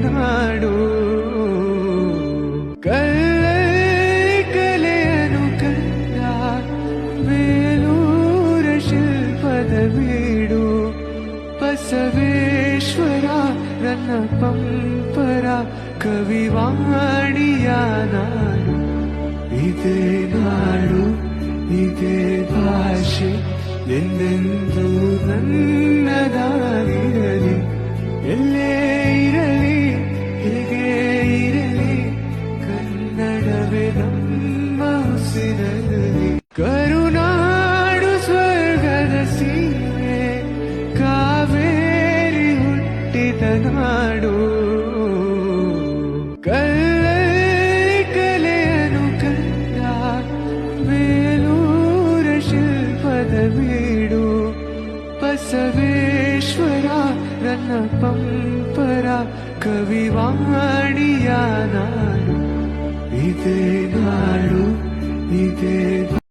ನಾಡು ಕಲೆಯನ್ನು ಕಂಡ ಬೇಲೂರ ಶಿಲ್ಪದ ಬೀಡು ಬಸವೇಶ್ವರ ನನ್ನ ಪಂಪರ ಕವಿವಾಣಿಯ ನಾಡು ಇದೇ ನಾಡು ಇದೇ ಭಾಷೆ ಎಂದೆಂದೂ ನನ್ನದಾಗಿರಲಿ ಎಲ್ಲೇ ಇರಲಿ ಹೇಗೆ ಇರಲಿ ಕನ್ನಡವೇ ನಮ್ಮ ಉಸಿರಲ್ಲಿ ಕರುನಾಡು ಸ್ವರ್ಗದ ಸೀಮೆ ಕಾವೇರಿ ಹುಟ್ಟಿದ ನಾಡು ಕಲೆಯನ್ನು ಕಂಡ ಬೇಲೂರ ಶಿಲ್ಪದ ಬೀಡು ಬಸವೇಶ್ವರ ನನ್ನ ಪಂಪರ ಕವಿವಾಣಿಯ ನಾಡು ಇದೇ ನಾಡು ಇದೇ